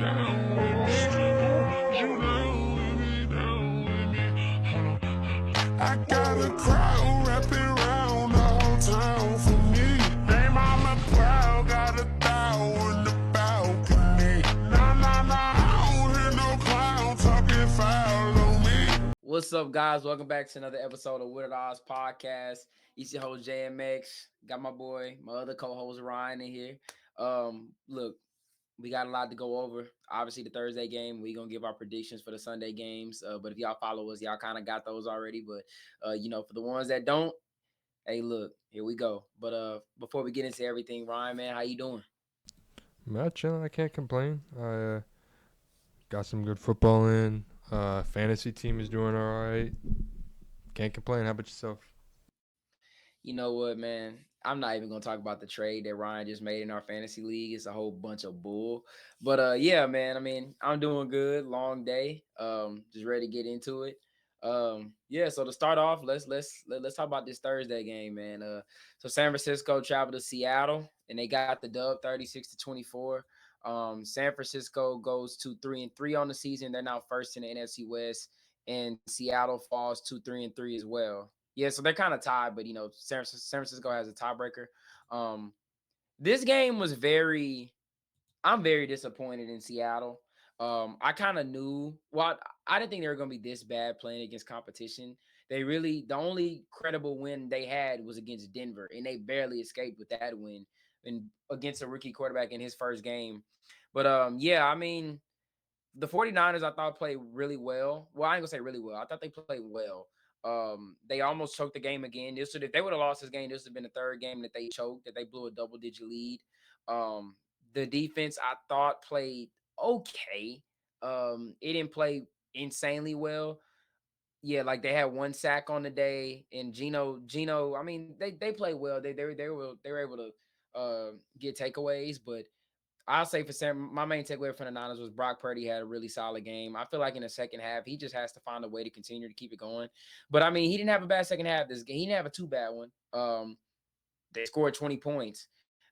down with me? You down with me, down with me? I got a crowd wrapping round the whole town for me. They mama proud, got a thou in the balcony. I don't hear no clown talking foul on me. What's up, guys? Welcome back to another episode of What It Odds Podcast. It's your host JMX. Got my boy, my other co-host Ryan in here. Look, we got a lot to go over. Obviously, the Thursday game, we're gonna give our predictions for the Sunday games. But if y'all follow us, y'all kind of got those already. But for the ones that don't, hey, look, here we go. But before we get into everything, Ryan, man, how you doing? I'm chilling. I can't complain. I got some good football in. Fantasy team is doing all right. Can't complain. How about yourself? You know what, man? I'm not even gonna talk about the trade that Ryan just made in our fantasy league. It's a whole bunch of bull. But yeah, man. I mean, I'm doing good. Long day. Just ready to get into it. Yeah. So to start off, let's talk about this Thursday game, man. So San Francisco traveled to Seattle and they got the dub 36-24. San Francisco goes to 3-3 on the season. They're now first in the NFC West, and Seattle falls to 3-3 as well. Yeah, so they're kind of tied, but San Francisco has a tiebreaker. Um, this game was I'm very disappointed in Seattle. I kind of knew, well, I didn't think they were going to be this bad playing against competition. The only credible win they had was against Denver, and they barely escaped with that win and against a rookie quarterback in his first game. But yeah, I mean, the 49ers I thought played really well. Well, I ain't gonna say really well. I thought they played well. They almost choked the game again. If they would have lost this game, this would have been the third game that they choked, that they blew a double-digit lead. The defense I thought played okay. It didn't play insanely well. Yeah, like they had one sack on the day, and Gino. I mean, they played well. They were able to get takeaways, but I'll say for Sam, my main takeaway from the Niners was Brock Purdy had a really solid game. I feel like in the second half, he just has to find a way to continue to keep it going. But I mean, he didn't have a bad second half this game. He didn't have a too bad one. They scored 20 points.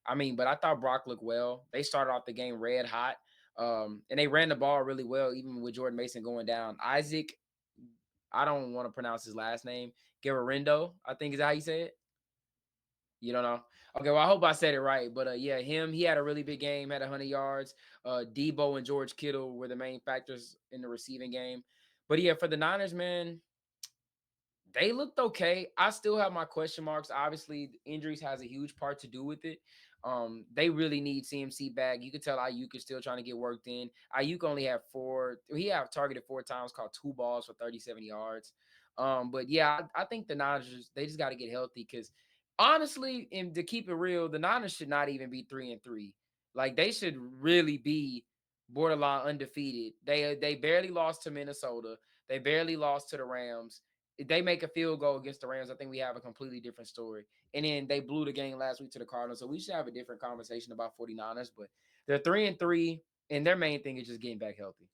I mean, but I thought Brock looked well. They started off the game red hot. And they ran the ball really well, even with Jordan Mason going down. Isaac, I don't want to pronounce his last name. Guerrero, I think is how you say it. You don't know? Okay, well, I hope I said it right. But yeah, he had a really big game, had 100 yards. Debo and George Kittle were the main factors in the receiving game. But yeah, for the Niners, man, they looked okay. I still have my question marks. Obviously, injuries has a huge part to do with it. They really need CMC back. You could tell Ayuk is still trying to get worked in. Ayuk only had he have targeted 4 times, caught 2 balls for 37 yards. But yeah, I think the Niners, they just got to get healthy because honestly, and to keep it real, the Niners should not even be 3-3. Like they should really be borderline undefeated. They barely lost to Minnesota. They barely lost to the Rams. If they make a field goal against the Rams, I think we have a completely different story. And then they blew the game last week to the Cardinals. So we should have a different conversation about 49ers. But they're 3-3, and their main thing is just getting back healthy.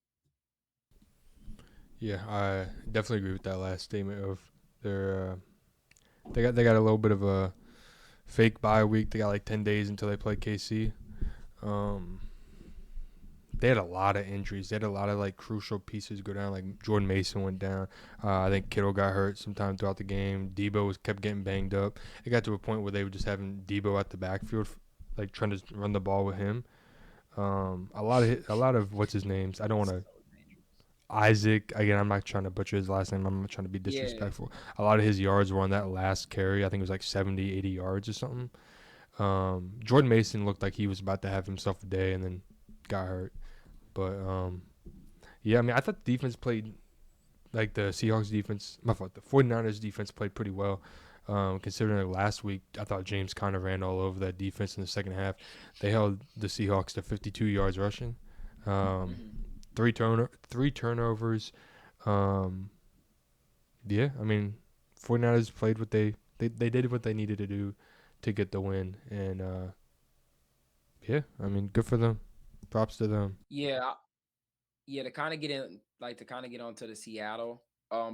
Yeah, I definitely agree with that last statement of their. They got a little bit of a fake bye week. They got like 10 days until they play KC. They had a lot of injuries. They had a lot of like crucial pieces go down. Like Jordan Mason went down. I think Kittle got hurt sometime throughout the game. Debo kept getting banged up. It got to a point where they were just having Debo at the backfield, like trying to run the ball with him. A lot of what's his names. I don't want to. Isaac, again, I'm not trying to butcher his last name. I'm not trying to be disrespectful. Yeah. A lot of his yards were on that last carry. I think it was like 70, 80 yards or something. Jordan Mason looked like he was about to have himself a day and then got hurt. But, yeah, I mean, I thought the defense played, like the Seahawks defense, my fault, the 49ers defense played pretty well. Considering like last week, I thought James Conner ran all over that defense in the second half. They held the Seahawks to 52 yards rushing. Three turnovers. Yeah, I mean, 49ers played what they did what they needed to do to get the win. And, yeah, I mean, good for them. Props to them. Yeah, to kind of get onto the Seattle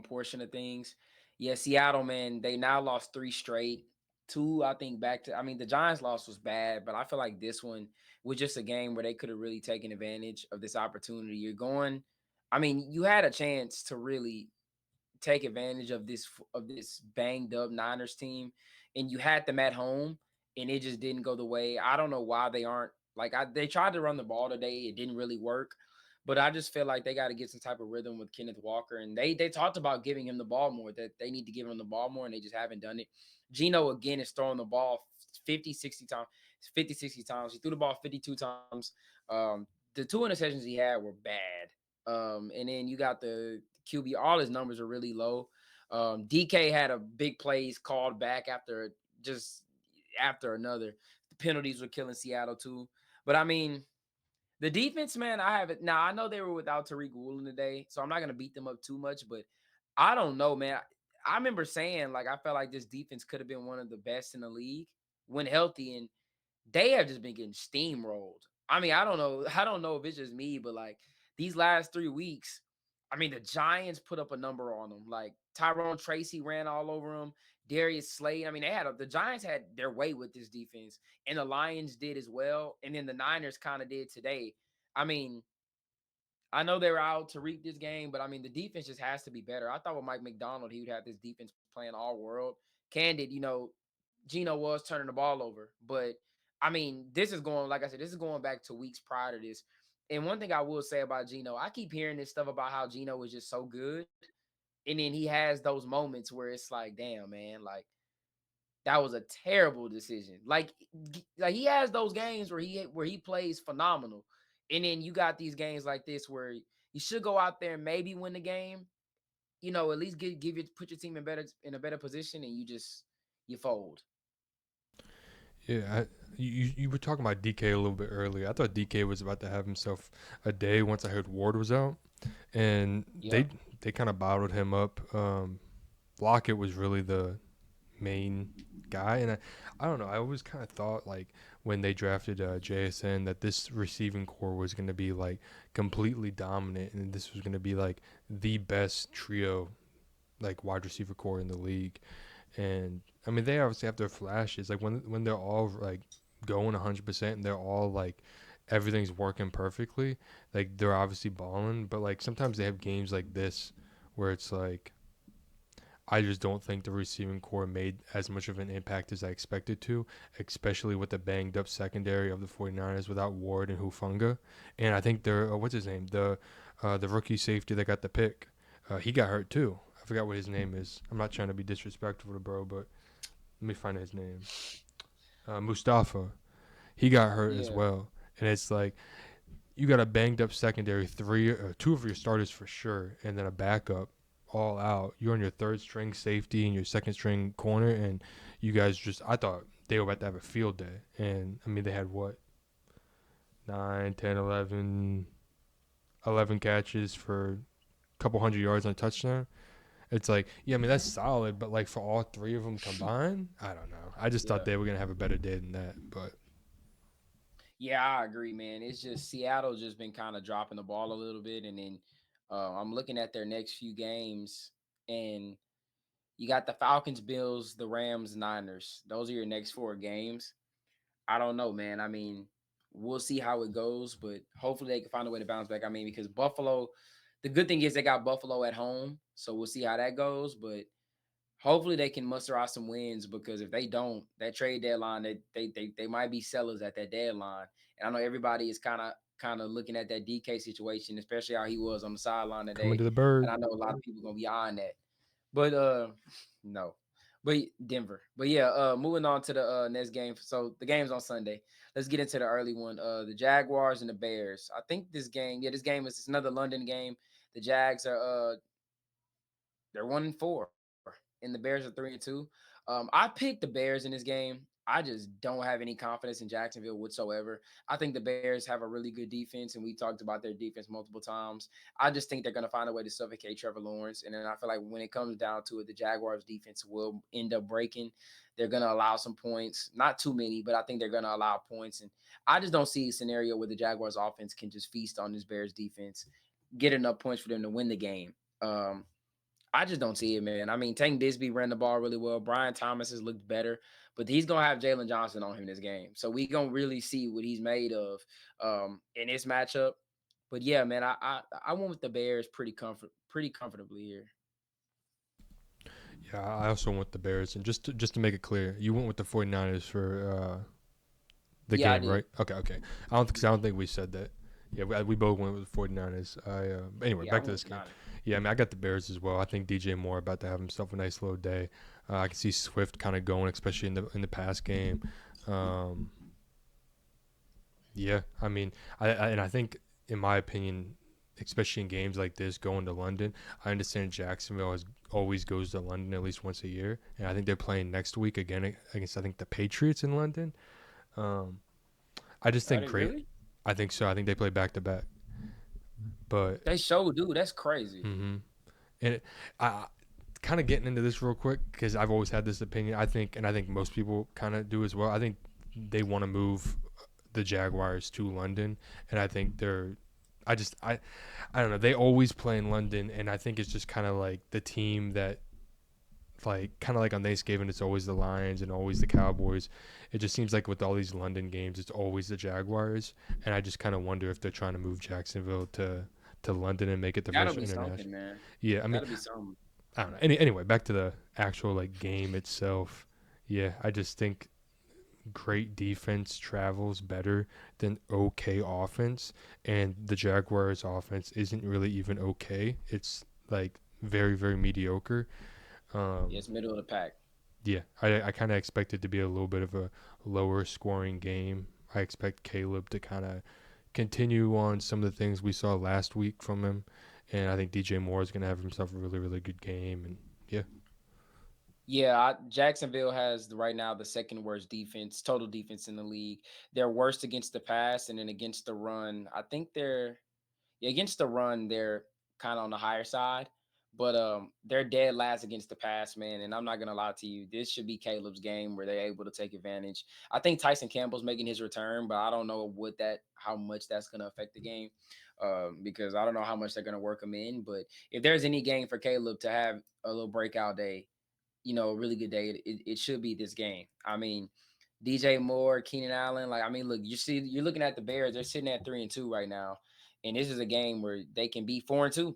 portion of things. Yeah, Seattle, man, they now lost 3 straight. two, I think back to, I mean, the Giants loss was bad, but I feel like this one was just a game where they could have really taken advantage of this opportunity. You're going, I mean, you had a chance to really take advantage of this banged up Niners team, and you had them at home, and it just didn't go the way. I don't know why they aren't like they tried to run the ball today, it didn't really work. But I just feel like they got to get some type of rhythm with Kenneth Walker, and they talked about giving him the ball more. That they need to give him the ball more, and they just haven't done it. Gino again is throwing the ball 50, 60 times, 50, 60 times. He threw the ball 52 times. The two interceptions he had were bad. And then you got the QB. All his numbers are really low. DK had a big plays called back just after another. The penalties were killing Seattle too. But I mean, the defense, man, I have it now. I know they were without Tariq Woolen today, so I'm not gonna beat them up too much. But I don't know, man. I remember saying like I felt like this defense could have been one of the best in the league when healthy, and they have just been getting steamrolled. I mean, I don't know. I don't know if it's just me, but like these last 3 weeks, I mean, the Giants put up a number on them. Like Tyrone Tracy ran all over them. Darius Slade. I mean, the Giants had their way with this defense, and the Lions did as well. And then the Niners kind of did today. I mean, I know they were out to reap this game, but I mean, the defense just has to be better. I thought with Mike McDonald, he would have this defense playing all world. Candid, Gino was turning the ball over, but I mean, this is going, like I said, this is going back to weeks prior to this. And one thing I will say about Gino, I keep hearing this stuff about how Gino is just so good. And then he has those moments where it's like, damn, man, like that was a terrible decision. Like he has those games where he plays phenomenal, and then you got these games like this where you should go out there and maybe win the game. At least give you put your team in a better position, and you fold. Yeah, you were talking about DK a little bit earlier. I thought DK was about to have himself a day once I heard Ward was out, and Yeah, they kind of bottled him up. Lockett was really the main guy, and I don't know. I always kind of thought like when they drafted JSN that this receiving core was going to be like completely dominant, and this was going to be like the best trio, like wide receiver core in the league. And I mean, they obviously have their flashes. Like when they're all like going 100% and they're all like everything's working perfectly. Like they're obviously balling, but like sometimes they have games like this where it's like I just don't think the receiving core made as much of an impact as I expected to, especially with the banged up secondary of the 49ers without Ward and Hufunga. And I think they're what's his name? The rookie safety that got the pick. He got hurt too. I forgot what his name is. I'm not trying to be disrespectful to bro, but let me find his name. Mustafa. He got hurt as yeah, well. And it's like you got a banged up secondary, two of your starters for sure, and then a backup all out. You're on your third string safety and your second string corner, and you guys I thought they were about to have a field day. And I mean, they had what, 9, 10, 11 catches for a couple hundred yards on a touchdown. It's like, yeah, I mean, that's solid, but like for all three of them combined, I don't know. I just thought yeah, they were going to have a better day than that, but. yeah. I agree, man. It's just Seattle's just been kind of dropping the ball a little bit, and then I'm looking at their next few games, and you got the Falcons, Bills, the Rams, Niners. Those are your next 4 games. I don't know, man. I mean, we'll see how it goes, but hopefully they can find a way to bounce back. I mean, because Buffalo, the good thing is they got Buffalo at home, so we'll see how that goes. But hopefully they can muster out some wins, because if they don't, that trade deadline, they might be sellers at that deadline. And I know everybody is kind of looking at that DK situation, especially how he was on the sideline Coming today. to the And bird. I know a lot of people gonna be eyeing that. But no. But Denver. But yeah, moving on to the next game. So the game's on Sunday. Let's get into the early one. The Jaguars and the Bears. I think this game is another London game. The Jags are they're 1-4, and the Bears are 3-2. I picked the Bears in this game. I just don't have any confidence in Jacksonville whatsoever. I think the Bears have a really good defense, and we talked about their defense multiple times. I just think they're going to find a way to suffocate Trevor Lawrence. And then I feel like when it comes down to it, the Jaguars defense will end up breaking. They're going to allow some points, not too many, but I think they're going to allow points. And I just don't see a scenario where the Jaguars offense can just feast on this Bears defense, get enough points for them to win the game. I just don't see it, man. I mean, Tank Bisbee ran the ball really well. Brian Thomas has looked better, but he's gonna have Jalen Johnson on him this game. So we gonna really see what he's made of in this matchup. But yeah, man, I went with the Bears pretty comfortably here. Yeah, I also went the Bears. And just to make it clear, you went with the 49ers for the Yeah, I game, did. right? Okay. I don't think we said that. Yeah, we both went with the 49ers. Anyway, Yeah, I back to went this with the game. Niners. Yeah, I mean, I got the Bears as well. I think DJ Moore about to have himself a nice little day. I can see Swift kind of going, especially in the pass game. Um, yeah, I mean, I think, in my opinion, especially in games like this, going to London, I understand Jacksonville always goes to London at least once a year, and I think they're playing next week again against, I think, the Patriots in London. Um, I just Are think they great. really? I think so. I think they play back to back, but They show, dude. That's crazy. and I kind of getting into this real quick because I've always had this opinion. I think most people kind of do as well. I think they want to move the Jaguars to London, and I think I don't know. They always play in London, and I think it's just kind of like the team that, like, kind of like on Thanksgiving, it's always the Lions and always the Cowboys. It just seems like with all these London games, it's always the Jaguars, and I just kind of wonder if they're trying to move Jacksonville to London and make it the Gotta first be international. something, man. Yeah, I mean, Gotta be something. I don't know. Anyway, back to the actual like game itself. Yeah, I just think great defense travels better than okay offense, and the Jaguars' offense isn't really even okay. It's like very very mediocre. Yeah, Um, it's middle of the pack. yeah, I kind of expect it to be a little bit of a lower scoring game. I expect Caleb to kind of continue on some of the things we saw last week from him, and I think DJ Moore is gonna have himself a really really good game. And yeah, Yeah, Jacksonville has right now the second worst defense, total defense in the league. They're worst against the pass, and then against the run, I think they're yeah, against the run, they're kind of on the higher side, but they're dead last against the pass, man. And I'm not gonna lie to you, this should be Caleb's game where they're able to take advantage. I think Tyson Campbell's making his return, but I don't know how much that's gonna affect the game, because I don't know how much they're gonna work him in. But if there's any game for Caleb to have a little breakout day, a really good day, it should be this game. I mean, DJ Moore, Keenan Allen, like I mean, look, you're looking at the Bears. They're sitting at 3-2 right now, and this is a game where they can be 4-2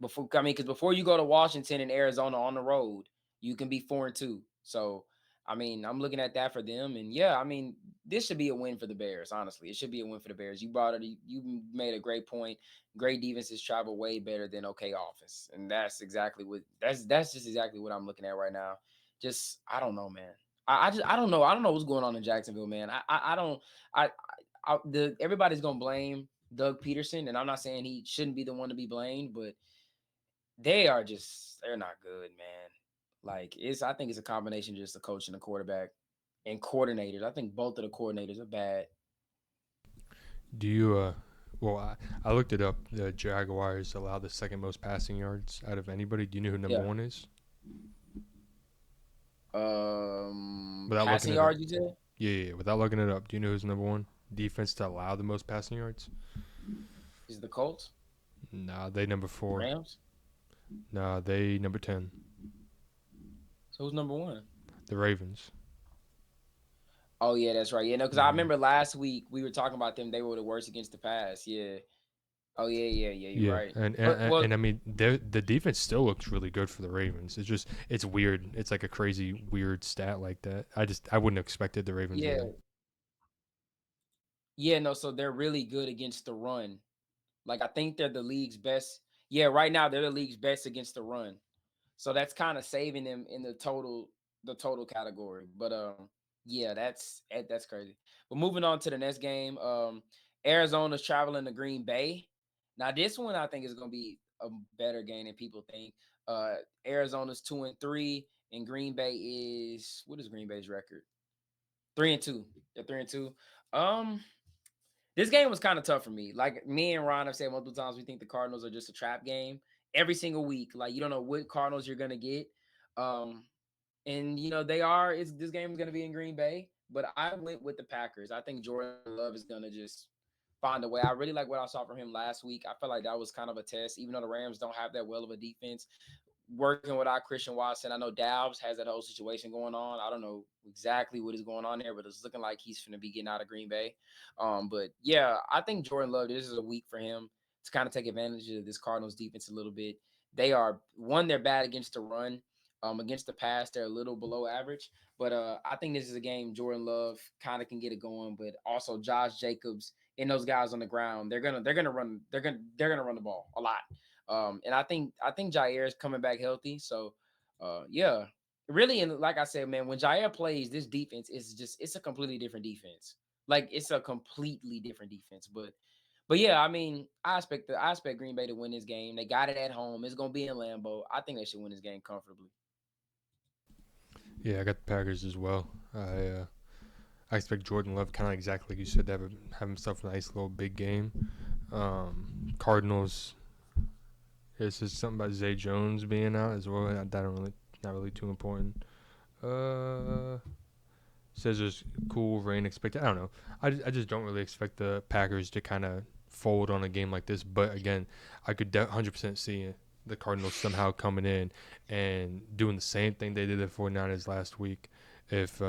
because before you go to Washington and Arizona on the road, you can be 4-2. So I mean, I'm looking at that for them, and yeah, I mean, this should be a win for the Bears. Honestly, it should be a win for the Bears. You brought it. You made a great point. Great defenses travel way better than okay offense, and that's just exactly what I'm looking at right now. Just I don't know, man. I don't know. I don't know what's going on in Jacksonville, man. I don't. Everybody's gonna blame Doug Peterson, and I'm not saying he shouldn't be the one to be blamed, but they're not good, man. Like I think it's a combination just the coach and the quarterback and coordinators. I think both of the coordinators are bad. do you well, I looked it up. The Jaguars allow the second most passing yards out of anybody. Do you know who number Yeah. one is? Without looking Passing it up. yards, you said? Yeah, without looking it up. Do you know who's number one defense to allow the most passing yards? Is the Colts? Nah, they number 4. Rams? Nah, they number 10. So who's number one? The Ravens. Oh yeah, that's right. Yeah, no, because I remember last week we were talking about them. They were the worst against the pass. Yeah. Oh yeah. You're Yeah, right. and But and, well, and I mean, the defense still looks really good for the Ravens. It's weird. It's like a crazy weird stat like that. I wouldn't have expected the Ravens yeah, to. yeah. No, so they're really good against the run. Like I think they're the league's best. Yeah, right now they're the league's best against the run. So that's kind of saving them in the total category. But yeah, that's crazy. But moving on to the next game, Arizona's traveling to Green Bay. Now this one I think is going to be a better game than people think. Arizona's 2-3, and Green Bay is what is Green Bay's record? 3-2. They're 3-2. Um, this game was kind of tough for me. Like me and Ron have said multiple times, we think the Cardinals are just a trap game every single week. Like you don't know what Cardinals you're gonna get. Um, and they are. This game is gonna be in Green Bay, but I went with the Packers. I think Jordan Love is gonna just find a way. I really like what I saw from him last week. I felt like that was kind of a test, even though the Rams don't have that well of a defense. working without Christian Watson. I know Dallas has that whole situation going on. I don't know exactly what is going on there, but it's looking like he's going to be getting out of Green Bay. But yeah, I think Jordan Love, this is a week for him to kind of take advantage of this Cardinals defense a little bit. They're bad against the run. Against the pass, they're a little below average. But I think this is a game Jordan Love kind of can get it going. But also Josh Jacobs and those guys on the ground, they're gonna run the ball a lot. And I think Jair is coming back healthy. So yeah. Really, and like I said, man, when Jair plays, this defense is it's a completely different defense. Like it's a completely different defense. But yeah, I mean, I expect Green Bay to win this game. They got it at home. It's gonna be in Lambeau. I think they should win this game comfortably. Yeah, I got the Packers as well. I expect Jordan Love, kind of exactly like you said, to have himself a nice little big game. Cardinals. This is something about Zay Jones being out as well. That don't really, not really too important. Says there's cool rain expected. I don't know. I just don't really expect the Packers to kind of fold on a game like this. But again, I could 100% see the Cardinals somehow coming in and doing the same thing they did at 49ers last week. If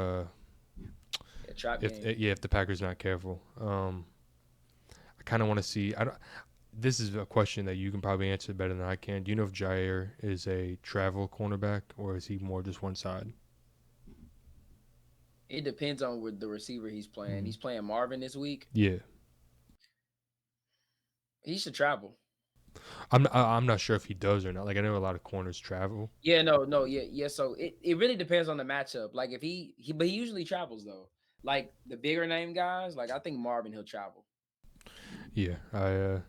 if the Packers not careful. I kind of want to see. I don't. This is a question that you can probably answer better than I can. Do you know if Jair is a travel cornerback or is he more just one side? It depends on what the receiver he's playing. He's playing Marvin this week. Yeah. He should travel. I'm not sure if he does or not. Like I know a lot of corners travel. Yeah, no, yeah. So it really depends on the matchup. Like if but he usually travels though. Like the bigger name guys, like I think Marvin he'll travel. Yeah, I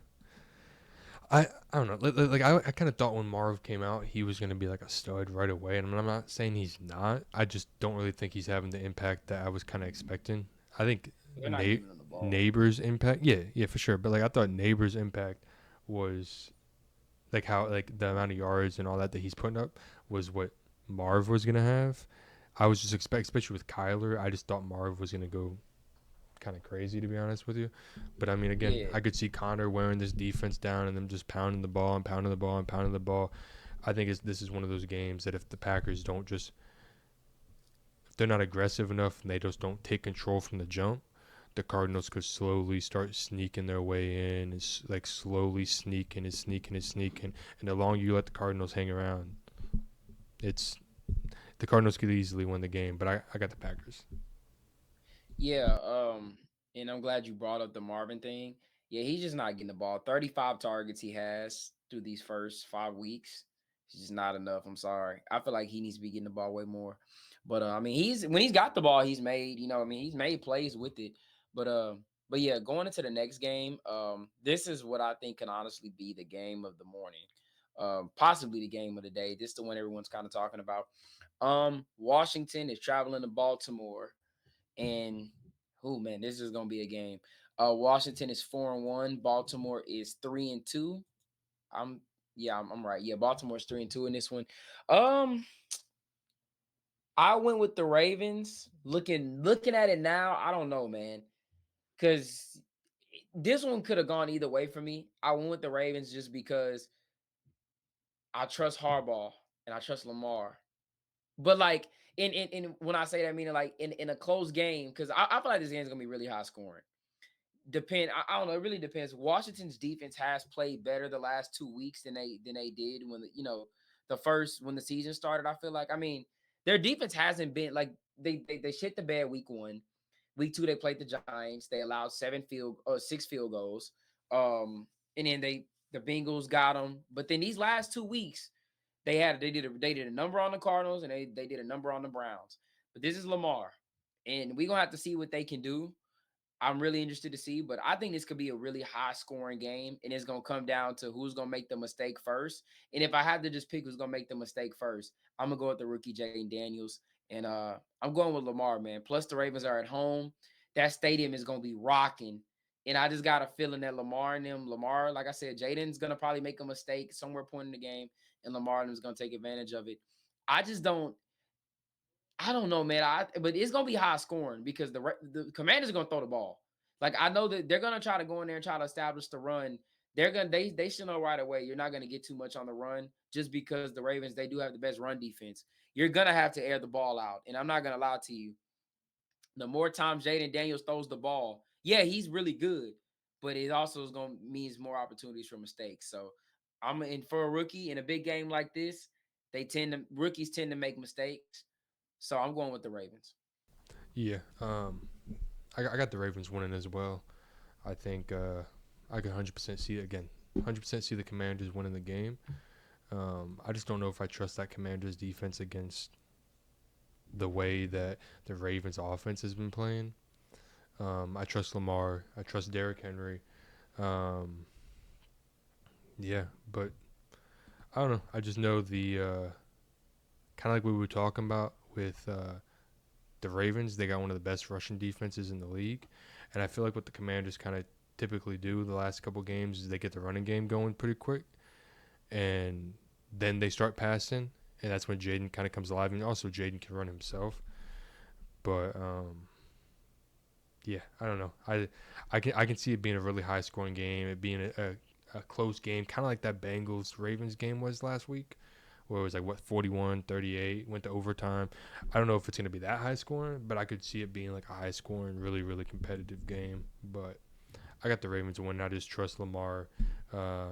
don't know. Like I kind of thought when Marv came out, he was gonna be like a stud right away, and I'm not saying he's not. I just don't really think he's having the impact that I was kind of expecting. I think They're not giving him the ball. Neighbors' impact, yeah, for sure. But like I thought Neighbors' impact was like how like the amount of yards and all that he's putting up was what Marv was gonna have. I was just especially with Kyler, I just thought Marv was gonna go kind of crazy, to be honest with you. But I mean, again, Yeah. I could see Connor wearing this defense down and them just pounding the ball and pounding the ball and pounding the ball. I think this is one of those games that if the Packers don't just, if they're not aggressive enough and they just don't take control from the jump, the Cardinals could slowly start sneaking their way in. It's like slowly sneaking. And the longer you let the Cardinals hang around, the Cardinals could easily win the game. But I got the Packers. Yeah, and I'm glad you brought up the Marvin thing. Yeah, he's just not getting the ball. 35 targets he has through these first 5 weeks. It's just not enough. I'm sorry. I feel like he needs to be getting the ball way more. But I mean, when he's got the ball, he's made, he's made plays with it. But but yeah, going into the next game, this is what I think can honestly be the game of the morning. Possibly the game of the day. This is the one everyone's kind of talking about. Washington is traveling to Baltimore. And oh man, this is gonna be a game. Washington is 4-1. Baltimore is 3-2. I'm right. Yeah, Baltimore's 3-2 in this one. Um, I went with the Ravens. Looking at it now, I don't know, man, because this one could have gone either way for me. I went with the Ravens just because I trust Harbaugh and I trust Lamar. But like in when I say that, I mean like in a close game, because I feel like this game's gonna be really high scoring. I don't know. It really depends. Washington's defense has played better the last 2 weeks than they did when the first when the season started. I feel like their defense hasn't been like they shit the bed week 1. Week 2 they played the Giants. They allowed 6 field goals. And then the Bengals got them. But then these last 2 weeks they did a number on the Cardinals and they did a number on the Browns. But this is Lamar, and we're gonna have to see what they can do. I'm really interested to see, but I think this could be a really high scoring game, and it's gonna come down to who's gonna make the mistake first. And if I had to just pick who's gonna make the mistake first, I'm gonna go with the rookie Jaden Daniels, and I'm going with Lamar, man. Plus the Ravens are at home. That stadium is gonna be rocking, and I just got a feeling that Lamar, like I said, Jaden's gonna probably make a mistake somewhere point in the game, and Lamar and is gonna take advantage of it. I just don't. I don't know, man. But it's gonna be high scoring because the Commanders are gonna throw the ball. Like I know that they're gonna try to go in there and try to establish the run. they should know right away you're not gonna get too much on the run just because the Ravens they do have the best run defense. You're gonna have to air the ball out, and I'm not gonna lie to you. The more times Jaden Daniels throws the ball, yeah, he's really good, but it also is going to means more opportunities for mistakes. So I'm in for a rookie in a big game like this. Rookies tend to make mistakes. So I'm going with the Ravens. Yeah. I got the Ravens winning as well. I think I could 100% see it again. 100% see the Commanders winning the game. I just don't know if I trust that Commanders defense against the way that the Ravens offense has been playing. I trust Lamar. I trust Derrick Henry. Um, yeah, but I don't know. I just know the kind of like what we were talking about with the Ravens. They got one of the best rushing defenses in the league, and I feel like what the Commanders kind of typically do the last couple games is they get the running game going pretty quick, and then they start passing, and that's when Jaden kind of comes alive, and also Jaden can run himself. But yeah, I don't know. I can see it being a really high scoring game, it being a close game, kind of like that Bengals Ravens game was last week, where it was like what 41-38, went to overtime. I don't know if it's gonna be that high scoring, but I could see it being like a high scoring, really really competitive game. But I got the Ravens win. I just trust Lamar. I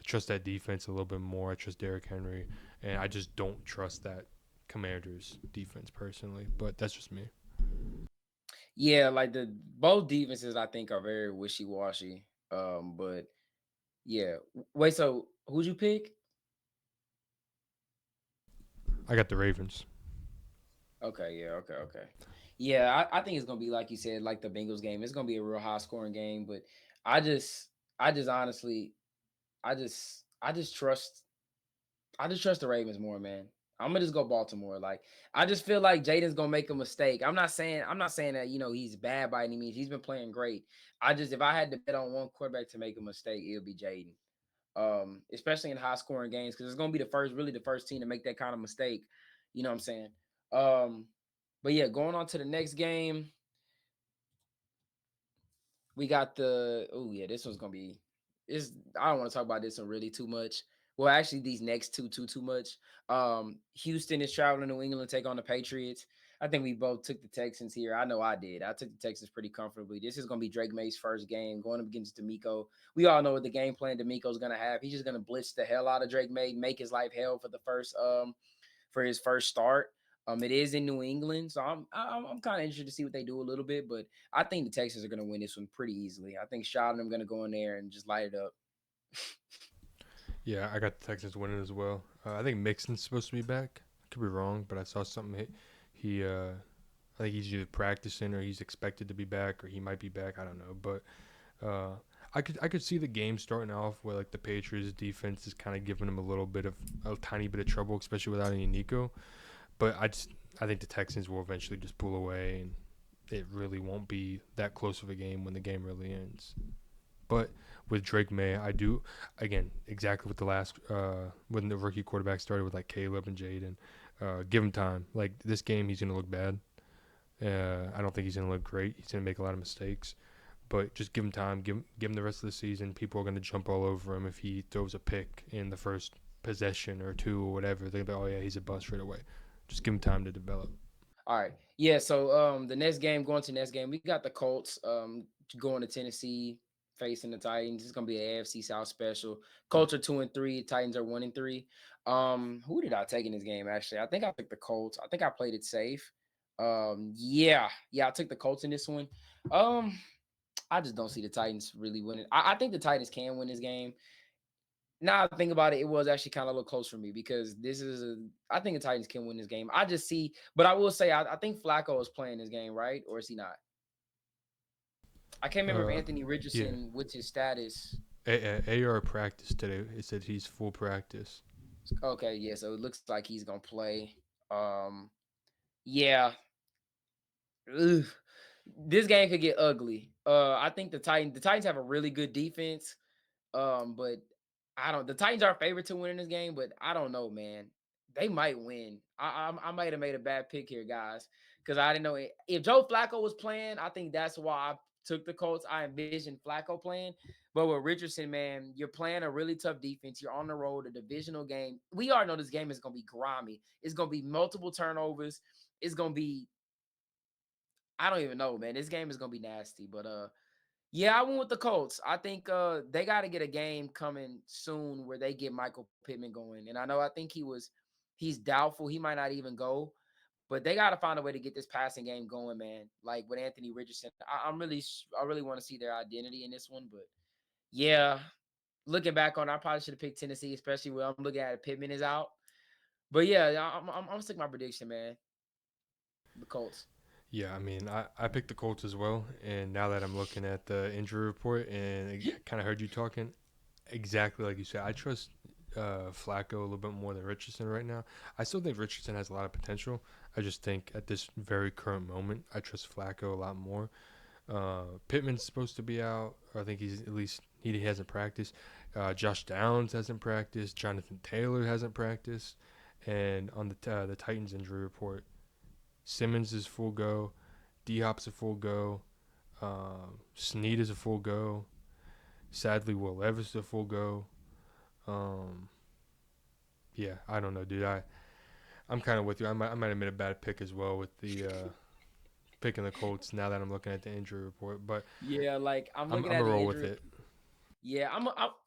trust that defense a little bit more. I trust Derrick Henry, and I just don't trust that Commanders defense personally. But that's just me. Yeah, like the both defenses I think are very wishy washy. But yeah, wait. So who'd you pick? I got the Ravens. Okay, yeah, okay. Yeah, I think it's gonna be like you said, like the Bengals game. It's gonna be a real high scoring game, but I just I just honestly I just trust the Ravens more, man. I'm gonna just go Baltimore. Like I just feel like Jaden's gonna make a mistake. I'm not saying that he's bad by any means. He's been playing great. I just if I had to bet on one quarterback to make a mistake, it would be Jaden. Especially in high scoring games because it's gonna be really the first team to make that kind of mistake. You know what I'm saying? Um, but yeah, going on to the next game, we got the oh yeah, this one's gonna be this. I don't want to talk about this one really too much. Well, actually, these next too much. Houston is traveling to New England to take on the Patriots. I think we both took the Texans here. I know I did. I took the Texans pretty comfortably. This is gonna be Drake May's first game going up against D'Amico. We all know what the game plan D'Amico's gonna have. He's just gonna blitz the hell out of Drake May, make his life hell for the first for his first start. It is in New England, so I'm kind of interested to see what they do a little bit, but I think the Texans are going to win this one pretty easily. I think Shad and I'm going to go in there and just light it up. Yeah, I got the Texans winning as well. I think Mixon's supposed to be back. I could be wrong, but I saw something. I think he's either practicing or he's expected to be back or he might be back. I don't know, but I could see the game starting off where like the Patriots defense is kind of giving them a tiny bit of trouble, especially without any Nico. But I think the Texans will eventually just pull away, and it really won't be that close of a game when the game really ends. But with Drake May, I do again exactly with the last when the rookie quarterback started with like Caleb and Jaden. Give him time. Like this game, he's gonna look bad. I don't think he's gonna look great. He's gonna make a lot of mistakes. But just give him time. Give him the rest of the season. People are gonna jump all over him if he throws a pick in the first possession or two or whatever. They're gonna be, oh yeah, he's a bust right away. Just give him time to develop. All right. Yeah, so the next game, going to the next game, we got the Colts going to Tennessee facing the Titans. It's gonna be an AFC South special. Colts are 2-3, Titans are 1-3. Who did I take in this game actually? I think I took the Colts. I think I played it safe. Yeah, I took the Colts in this one. Um, I just don't see the Titans really winning. I think the Titans can win this game. Now I think about it, it was actually kind of a little close for me because I think the Titans can win this game. I just see, but I will say I think Flacco is playing this game, right? Or is he not? I can't remember if Uh, Anthony yeah. Richardson, what's his status. AR practice today. It said he's full practice. Okay, yeah, so it looks like he's gonna play. Um, yeah. Ugh. This game could get ugly. I think the Titans have a really good defense. But I don't. The Titans are favorite to win in this game, but I don't know, man. They might win. I might have made a bad pick here, guys, because I didn't know if Joe Flacco was playing. I think that's why took the Colts. I envisioned Flacco playing, but with Richardson, man, you're playing a really tough defense. You're on the road, a divisional game. We already know this game is going to be grimy. It's going to be multiple turnovers. It's going to be, I don't even know, man. This game is going to be nasty, but yeah, I went with the Colts. I think they got to get a game coming soon where they get Michael Pittman going. And I think he's doubtful. He might not even go, but they got to find a way to get this passing game going, man. Like with Anthony Richardson, I really want to see their identity in this one. But yeah, looking back on, it, I probably should have picked Tennessee, especially when I'm looking at it, Pittman is out. But yeah, I'm sticking my prediction, man. The Colts. Yeah, I mean, I picked the Colts as well, and now that I'm looking at the injury report and kind of heard you talking, exactly like you said, I trust Flacco a little bit more than Richardson right now. I still think Richardson has a lot of potential. I just think at this very current moment, I trust Flacco a lot more. Pittman's supposed to be out. I think he's at least he hasn't practiced. Josh Downs hasn't practiced. Jonathan Taylor hasn't practiced. And on the Titans injury report, Simmons is full go. D-Hop's a full go. Snead is a full go. Sadly, Will Levis is a full go. Yeah, I don't know, dude. I'm kind of with you. I might have made a bad pick as well with the picking the Colts now that I'm looking at the injury report. But Yeah, like I'm I'm looking gonna at the roll with injury. it. Yeah,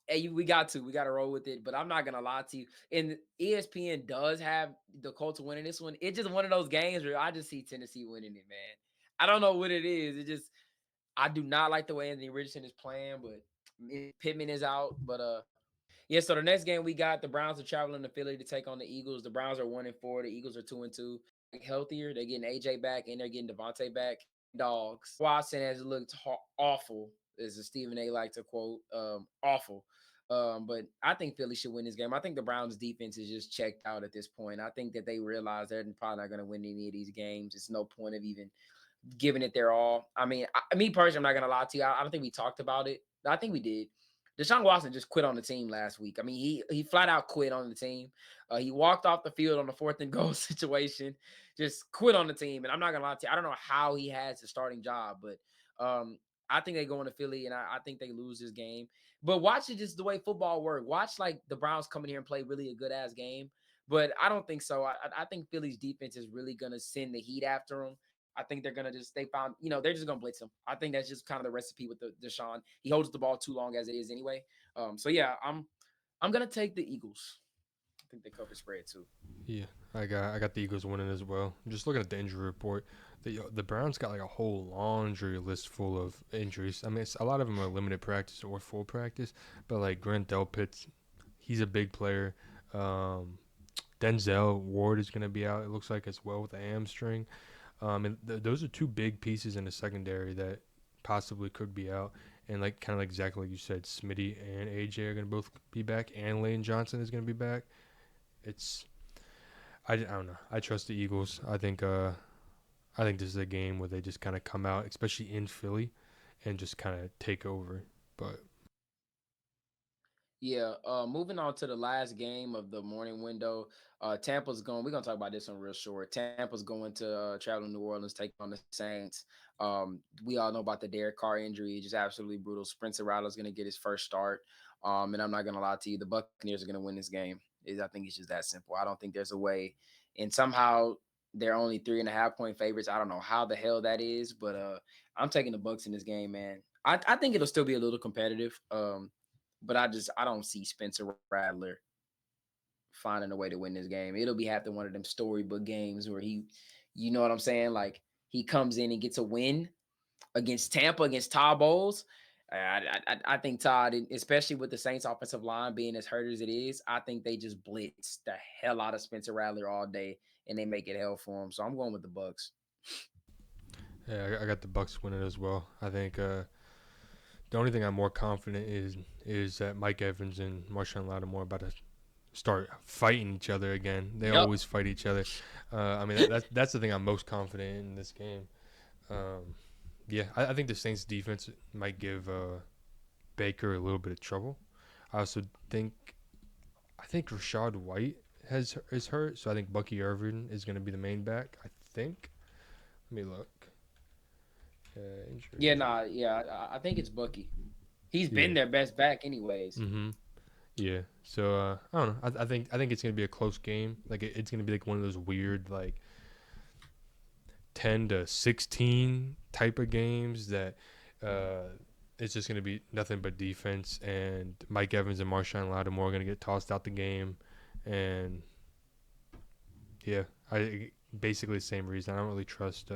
hey, we got to roll with it, but I'm not gonna lie to you. And ESPN does have the Colts winning this one. It's just one of those games where I just see Tennessee winning it, man. I don't know what it is. It just I do not like the way Anthony Richardson is playing, but Pittman is out. But yeah. So the next game we got the Browns are traveling to Philly to take on the Eagles. The Browns are 1-4. The Eagles are 2-2. Healthier, they're getting AJ back and they're getting Devontae back. Dogs. Watson has looked awful, as Stephen A. like to quote, awful. But I think Philly should win this game. I think the Browns defense is just checked out at this point. I think that they realize they're probably not going to win any of these games. It's no point of even giving it their all. I mean, me personally, I'm not going to lie to you. I don't think we talked about it. I think we did. Deshaun Watson just quit on the team last week. I mean, he flat out quit on the team. He walked off the field on the 4th and goal situation, just quit on the team. And I'm not gonna lie to you, I don't know how he has a starting job, but I think they go into Philly and I think they lose this game. But watch it just the way football works. Watch like the Browns come in here and play really a good ass game. But I don't think so. I think Philly's defense is really gonna send the heat after them. I think they're gonna they're just gonna blitz him. I think that's just kind of the recipe with the Deshaun. He holds the ball too long as it is anyway. So yeah, I'm gonna take the Eagles. I think they cover spread too. Yeah, I got the Eagles winning as well. Just looking at the injury report, the Browns got like a whole laundry list full of injuries. I mean, a lot of them are limited practice or full practice, but like Grant Delpit, he's a big player. Denzel Ward is going to be out, it looks like, as well with a hamstring. And those are two big pieces in the secondary that possibly could be out. And like kind of like exactly like you said, Smitty and AJ are going to both be back, and Lane Johnson is going to be back. I don't know. I trust the Eagles. I think this is a game where they just kind of come out, especially in Philly, and just kind of take over. But Yeah, moving on to the last game of the morning window. Tampa's going. We're gonna talk about this one real short. Tampa's going to travel to New Orleans, take on the Saints. We all know about the Derek Carr injury, just absolutely brutal. Spencer Rattler's gonna get his first start. And I'm not gonna lie to you, the Buccaneers are gonna win this game. I think it's just that simple. I don't think there's a way. And somehow they're only 3.5 point favorites. I don't know how the hell that is, but I'm taking the Bucs in this game, man. I think it'll still be a little competitive. But I don't see Spencer Rattler finding a way to win this game. It'll be half one of them storybook games where you know what I'm saying? Like he comes in and gets a win against Tampa, against Todd Bowles. I think Todd, especially with the Saints offensive line being as hurt as it is, I think they just blitz the hell out of Spencer Rattler all day and they make it hell for him. So I'm going with the Bucs. yeah, I got the Bucs winning as well. I think the only thing I'm more confident is that Mike Evans and Marshawn Lattimore are about to start fighting each other again. They always fight each other. I mean, that's the thing I'm most confident in this game. Yeah, I think the Saints defense might give Baker a little bit of trouble. I also think Rashad White is hurt, so I think Bucky Irvin is going to be the main back. I think. Let me look. Yeah, Injury. nah, yeah, I think it's Bucky. He's Yeah. been their best back anyways. Mm-hmm. Yeah. So I don't know. I think it's gonna be a close game. Like it's gonna be like one of those weird like 10-16 type of games that uh it's just gonna be nothing but defense, and Mike Evans and Marshawn Lattimore are gonna get tossed out the game, and yeah, I basically the same reason. I don't really trust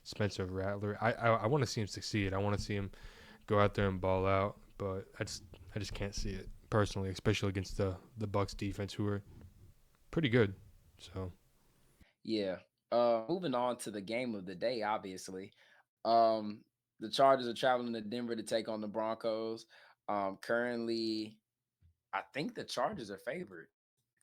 Spencer Rattler. I want to see him succeed. I want to see him go out there and ball out, but I just can't see it personally, especially against the Bucks defense, who are pretty good. So Yeah. Moving on to the game of the day, obviously. Um, the Chargers are traveling to Denver to take on the Broncos. Currently, I think the Chargers are favored,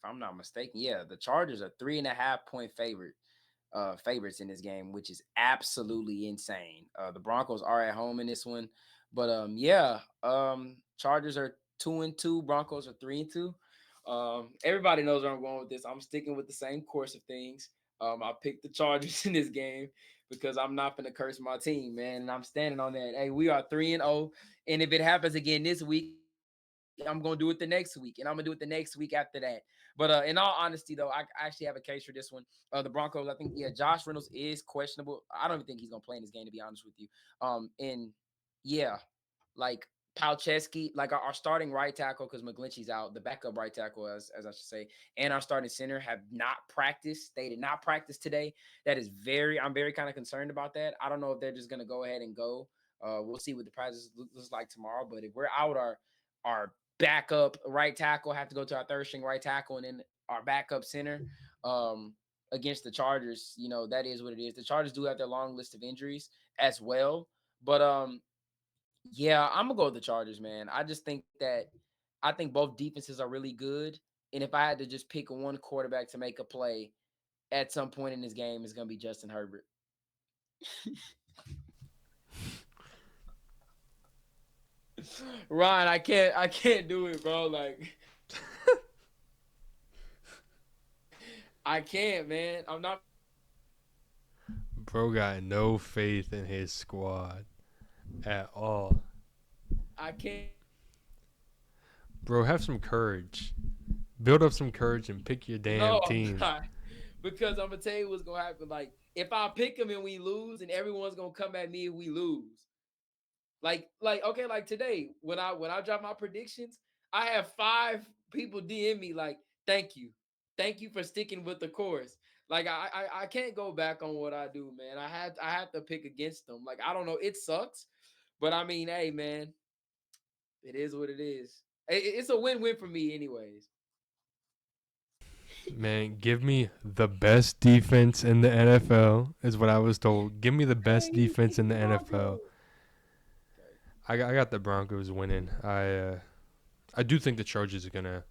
if I'm not mistaken. Yeah, the Chargers are 3.5 point favorites in this game, which is absolutely insane. The Broncos are at home in this one, but yeah, Chargers are 2-2, Broncos are 3-2. Everybody knows where I'm going with this. I'm sticking with the same course of things. I picked the Chargers in this game because I'm not gonna curse my team, man, and I'm standing on that. Hey, we are 3-0, and if it happens again this week, I'm gonna do it the next week, and I'm gonna do it the next week after that. But in all honesty, though, I actually have a case for this one. The Broncos, I think, yeah, Josh Reynolds is questionable. I don't even think he's gonna play in this game, to be honest with you. And yeah, like Palczewski, like our starting right tackle, because McGlinchey's out, the backup right tackle, as I should say, and our starting center have not practiced. They did not practice today. I'm very kind of concerned about that. I don't know if they're just gonna go ahead and go. We'll see what the practice looks like tomorrow. But if we're out our backup right tackle, have to go to our third string right tackle, and then our backup center. Um, Against the Chargers, that is what it is. The Chargers do have their long list of injuries as well, but yeah, I'm gonna go with the Chargers, man. I think both defenses are really good, and if I had to just pick one quarterback to make a play at some point in this game, it's gonna be Justin Herbert. Ryan, I can't do it, bro. Like I can't, man. I'm not gonna lie. bro got no faith in his squad at all. I can't. Bro, have some courage. Build up some courage and pick your damn No, I'm team. not. Because I'm gonna tell you what's gonna happen. Like, if I pick them and we lose, and everyone's gonna come at me if we lose. Like okay, like today when I drop my predictions, I have 5 people DM me like, thank you for sticking with the course. Like I can't go back on what I do, man. I have to pick against them. Like I don't know, it sucks, but I mean, hey, man, it is what it is. It's a win-win for me, anyways. Man, give me the best defense in the NFL is what I was told. Give me the best Hey, he defense picked in the the NFL. Broncos. Okay, I got the Broncos winning. I do think the Chargers are gonna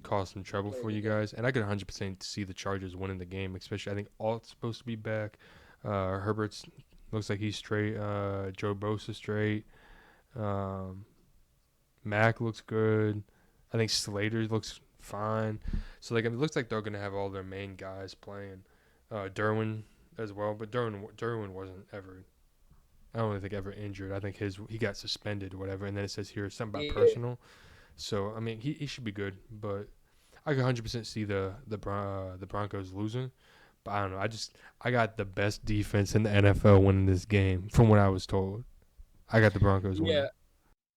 cause some trouble play for the you game. guys, and I could 100% see the Chargers winning the game. Especially, I think Alt's supposed to be back. Herbert's looks like he's straight. Joe Bosa's straight. Um, Mac looks good. I think Slater looks fine. So like it looks like they're gonna have all their main guys playing. Derwin as well, but Derwin wasn't ever. I don't really think ever injured. I think he got suspended or whatever, and then it says here something about Yeah, personal. So I mean he should be good, but I can 100% see the Broncos losing. But I don't know. I got the best defense in the NFL winning this game from what I was told. I got the Broncos yeah. winning.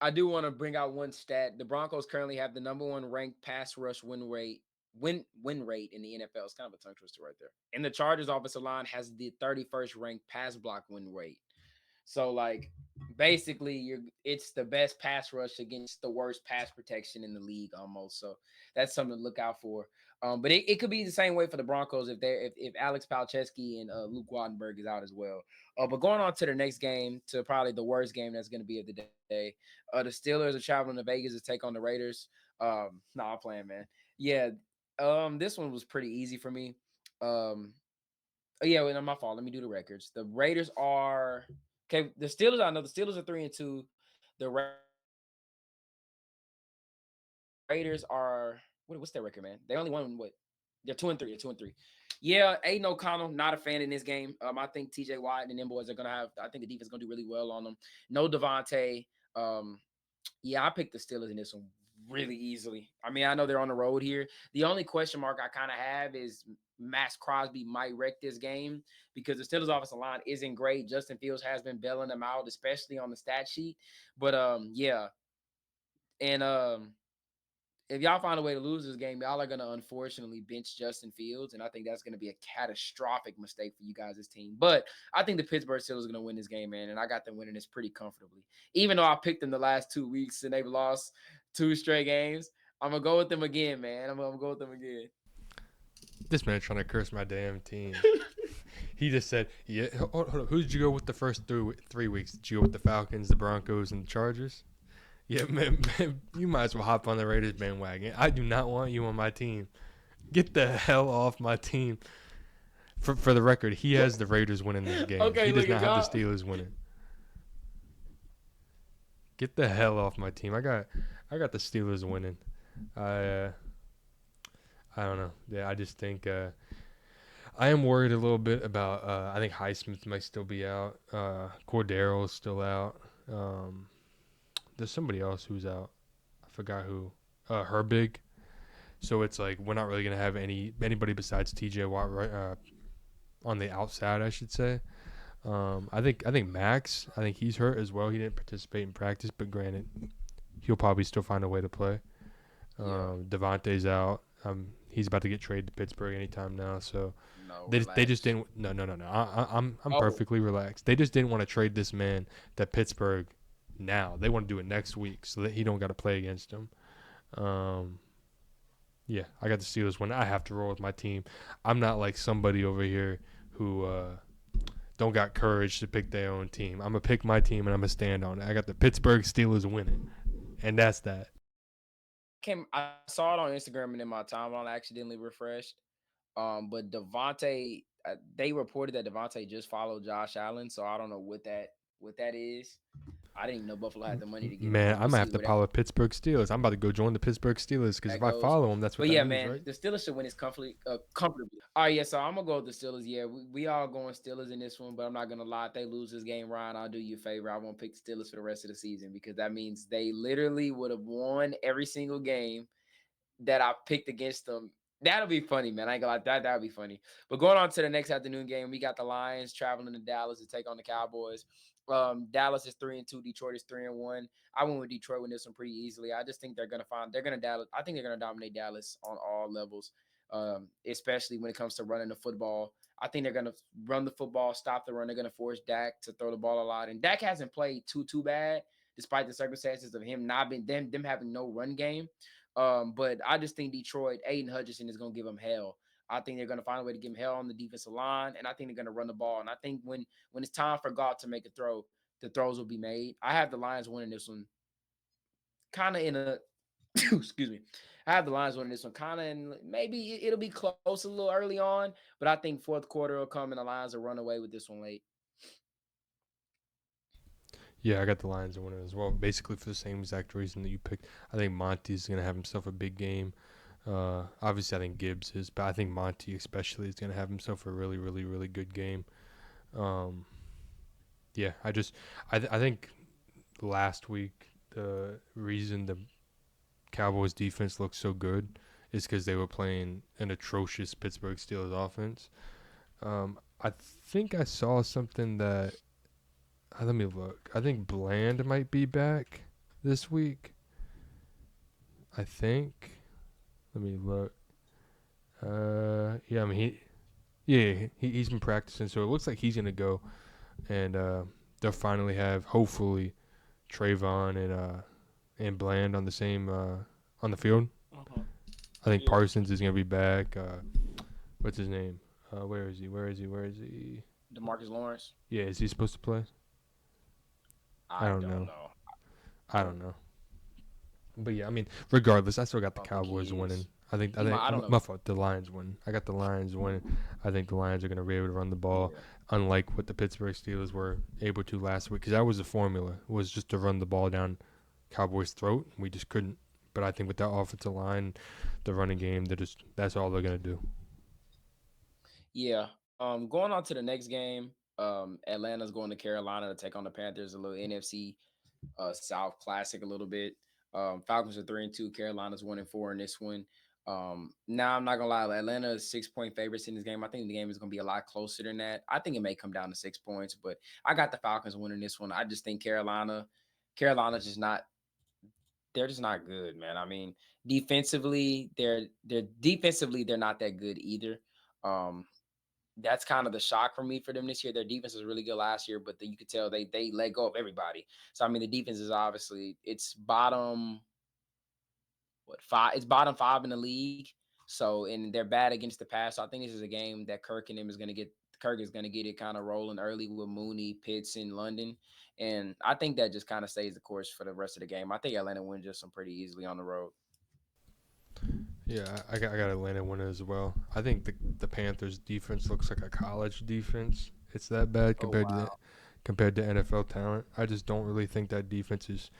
I do want to bring out one stat. The Broncos currently have the number one ranked pass rush win rate in the NFL. It's kind of a tongue twister right there. And the Chargers offensive line has the 31st ranked pass block win rate. So like basically it's the best pass rush against the worst pass protection in the league almost. So that's something to look out for. But it could be the same way for the Broncos if Alex Palczewski and Luke Wattenberg is out as well. But going on to the next game, to probably the worst game that's going to be of the day. The Steelers are traveling to Vegas to take on the Raiders. Nah, I'm playing, man. Yeah. This one was pretty easy for me. Um, Oh, yeah, well, no, my fault. Let me do the records. The Raiders are okay. The Steelers, I know the Steelers are 3-2. The Raiders are what's their record, man? They only won what? They're 2-3. They're 2-3. Yeah, Aiden O'Connell, not a fan in this game. I think TJ Watt and them boys are gonna have. I think the defense is gonna do really well on them. No Devontae. Um, yeah, I picked the Steelers in this one really easily. I mean, I know they're on the road here. The only question mark I kind of have is Max Crosby might wreck this game because the Steelers' offensive line isn't great. Justin Fields has been bailing them out, especially on the stat sheet. But yeah, and if y'all find a way to lose this game, y'all are going to unfortunately bench Justin Fields. And I think that's going to be a catastrophic mistake for you guys' team. But I think the Pittsburgh Steelers are going to win this game, man. And I got them winning this pretty comfortably. Even though I picked them the last 2 weeks and they've lost 2 straight games, I'm going to go with them again, man. I'm going to go with them again. This man trying to curse my damn team. He just said, yeah, hold on. Who did you go with the first 3 weeks? Did you go with the Falcons, the Broncos, and the Chargers? Yeah, man, you might as well hop on the Raiders bandwagon. I do not want you on my team. Get the hell off my team. For the record, he has the Raiders winning this game. Okay, he does not y'all. have the Steelers winning. Get the hell off my team. I got the Steelers winning. I don't know. Yeah, I just think I am worried a little bit about. I think Highsmith might still be out. Cordero is still out. There's somebody else who's out. I forgot who. Herbig. So it's like we're not really gonna have anybody besides T.J. Watt right on the outside, I should say. I think Max. I think he's hurt as well. He didn't participate in practice, but granted, he'll probably still find a way to play. Devontae's out. He's about to get traded to Pittsburgh anytime now. So they just didn't. No. I'm perfectly relaxed. They just didn't want to trade this man to Pittsburgh now. They want to do it next week so that he don't got to play against him. Yeah, I got the Steelers win. I have to roll with my team. I'm not like somebody over here who don't got courage to pick their own team. I'm going to pick my team, and I'm going to stand on it. I got the Pittsburgh Steelers winning, and that's that. I saw it on Instagram and in my timeline. I accidentally refreshed. But Devontae, they reported that Devontae just followed Josh Allen, so I don't know what that is. I didn't even know Buffalo had the money to get. Man, I'm gonna have to follow Pittsburgh Steelers. I'm about to go join the Pittsburgh Steelers because if I follow them, that's what. But that means, right? The Steelers should win this comfortably. All right, yeah. So I'm gonna go with the Steelers. Yeah, we all going Steelers in this one, but I'm not gonna lie. If they lose this game, Ryan, I'll do you a favor. I won't pick the Steelers for the rest of the season because that means they literally would have won every single game that I picked against them. That'll be funny, man. I ain't gonna lie, that'll be funny. But going on to the next afternoon game, we got the Lions traveling to Dallas to take on the Cowboys. Dallas is 3-2. Detroit is 3-1. I went with Detroit with this one pretty easily. I just think I think they're gonna dominate Dallas on all levels, especially when it comes to running the football. I think they're gonna run the football, stop the run. They're gonna force Dak to throw the ball a lot, and Dak hasn't played too bad, despite the circumstances of him not being them having no run game. But I just think Detroit, Aiden Hutchinson is going to give them hell. I think they're going to find a way to give him hell on the defensive line, and I think they're going to run the ball. And I think when it's time for God to make a throw, the throws will be made. I have the Lions winning this one kind of in a excuse me. I have the Lions winning this one kind of in maybe it'll be close a little early on, but I think fourth quarter will come and the Lions will run away with this one late. Yeah, I got the Lions winning as well, basically for the same exact reason that you picked. I think Monty's going to have himself a big game. Obviously, I think Gibbs is, but I think Monty especially is going to have himself a really, really, really good game. Yeah, I think last week the reason the Cowboys defense looked so good is because they were playing an atrocious Pittsburgh Steelers offense. I think I saw something that let me look. I think Bland might be back this week. I think. Let me look. Yeah, I mean he's been practicing, so it looks like he's gonna go, and they'll finally have hopefully Trayvon and Bland on the same on the field. Uh-huh. I think Parsons is gonna be back. What's his name? Where is he? DeMarcus Lawrence. Yeah, is he supposed to play? I don't know. I don't know. But yeah, I mean, regardless, I still got the Cowboys winning. I think my fault. The Lions win. I got the Lions winning. I think the Lions are going to be able to run the ball, unlike what the Pittsburgh Steelers were able to last week. Because that was the formula, was just to run the ball down Cowboys' throat. We just couldn't. But I think with that offensive line, the running game, that's all they're going to do. Yeah. Going on to the next game. Atlanta's going to Carolina to take on the Panthers. A little NFC South Classic a little bit. Falcons are 3-2. Carolina's 1-4 in this one. Now I'm not gonna lie, Atlanta is 6-point favorites in this game. I think the game is gonna be a lot closer than that. I think it may come down to 6 points, but I got the Falcons winning this one. I just think Carolina's just not. They're just not good, man. I mean, defensively they're not that good either. Um, that's kind of the shock for me for them this year. Their defense was really good last year, but you could tell they let go of everybody. So I mean, the defense is obviously it's bottom what five? It's bottom five in the league. So and they're bad against the pass. So I think this is a game that Kirk and him is going to get. Kirk is going to get it kind of rolling early with Mooney, Pitts, in London, and I think that just kind of stays the course for the rest of the game. I think Atlanta wins just some pretty easily on the road. Yeah, I got Atlanta winning as well. I think the Panthers defense looks like a college defense. It's that bad Oh wow, compared to NFL talent. I just don't really think that defense is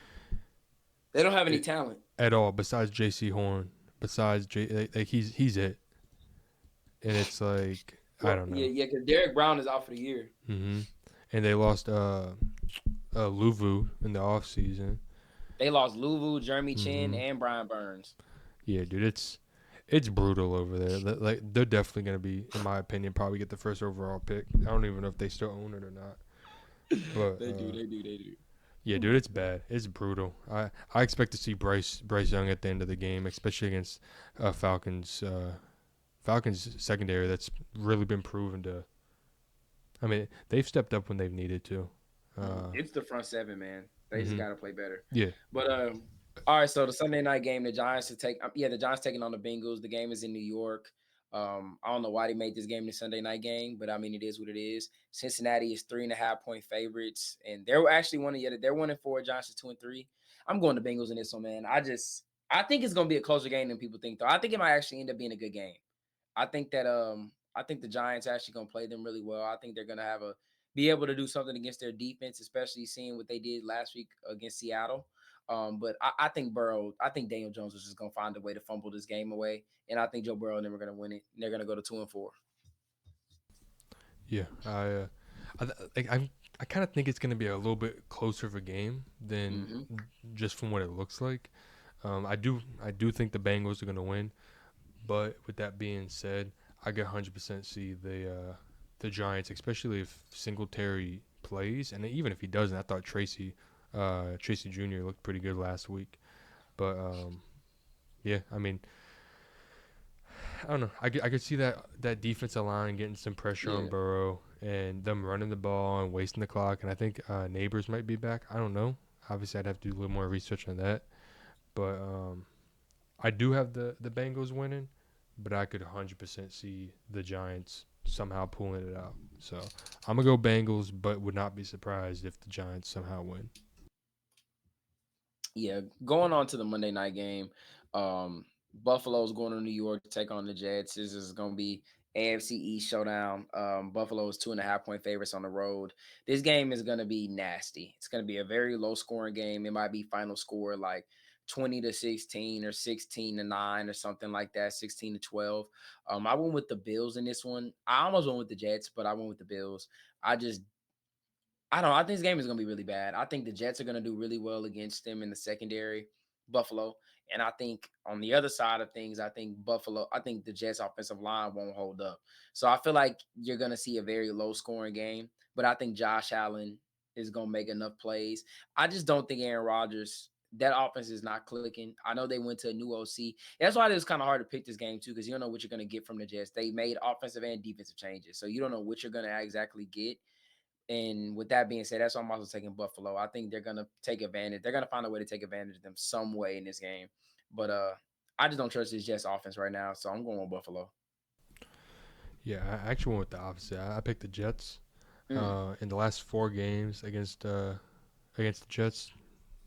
they don't have any it, talent. at all. Besides J.C. Horn, besides he's it, and it's like I Well, don't yeah, know. yeah, because Derek Brown is out for the year. hmm And they lost Luvu in the off season. They lost Louvu, Jeremy Chin, hmm and Brian Burns. Yeah, dude, it's brutal over there. Like they're definitely gonna be, in my opinion, probably get the first overall pick. I don't even know if they still own it or not. But They do. yeah, dude, it's bad. It's brutal. I expect to see Bryce Young at the end of the game, especially against Falcons. Falcons secondary that's really been proven to. I mean, they've stepped up when they've needed to. It's the front seven, man. They just hmm got to play better. Yeah, But all right. So the Sunday night game, the Giants to take. The Giants taking on the Bengals. The game is in New York. I don't know why they made this game the Sunday night game, but I mean it is what it is. Cincinnati is 3.5 point favorites, and they're actually they're 1-4. Giants is 2-3. I'm going to Bengals in this one, man. I think it's gonna be a closer game than people think, though. I think it might actually end up being a good game. I think the Giants actually gonna play them really well. I think they're gonna be able to do something against their defense, especially seeing what they did last week against Seattle. But I think Daniel Jones is just gonna find a way to fumble this game away, and I think Joe Burrow never gonna win it. And they're gonna go to 2-4. yeah. I kind of think it's gonna be a little bit closer of a game than Mm-hmm. just from what it looks like. I do think the Bengals are gonna win, but with that being said, I can 100% see the Giants, especially if Singletary plays, and even if he doesn't. I thought Tracy Jr. looked pretty good last week, but yeah, I mean, I don't know. I could see that defensive line getting some pressure on Yeah. Burrow and them running the ball and wasting the clock, and I think Neighbors might be back. I don't know. Obviously, I'd have to do a little more research on that, but I do have the Bengals winning, but I could 100% see the Giants somehow pulling it out. So I'm gonna go Bengals, but would not be surprised if the Giants somehow win. Yeah, going on to the Monday night game. Buffalo's going to New York to take on the Jets. This is going to be AFC East showdown. Buffalo's 2.5 point favorites on the road. This game is going to be nasty. It's going to be a very low scoring game. It might be final score like 20-16 or 16-9 or something like that, 16-12. I went with the Bills in this one. I almost went with the Jets, but I went with the Bills. I just I don't know. I think this game is going to be really bad. I think the Jets are going to do really well against them in the secondary, Buffalo. And I think on the other side of things, I think the Jets offensive line won't hold up. So I feel like you're going to see a very low scoring game, but I think Josh Allen is going to make enough plays. I just don't think Aaron Rodgers, that offense is not clicking. I know they went to a new OC. That's why it was kind of hard to pick this game too, because you don't know what you're going to get from the Jets. They made offensive and defensive changes. So you don't know what you're going to exactly get. And with that being said, that's why I'm also taking Buffalo. I think they're gonna take advantage. They're gonna find a way to take advantage of them some way in this game. But I just don't trust this Jets offense right now, so I'm going with Buffalo. Yeah, I actually went with the opposite. I picked the Jets. Mm, In the last 4 games against the Jets,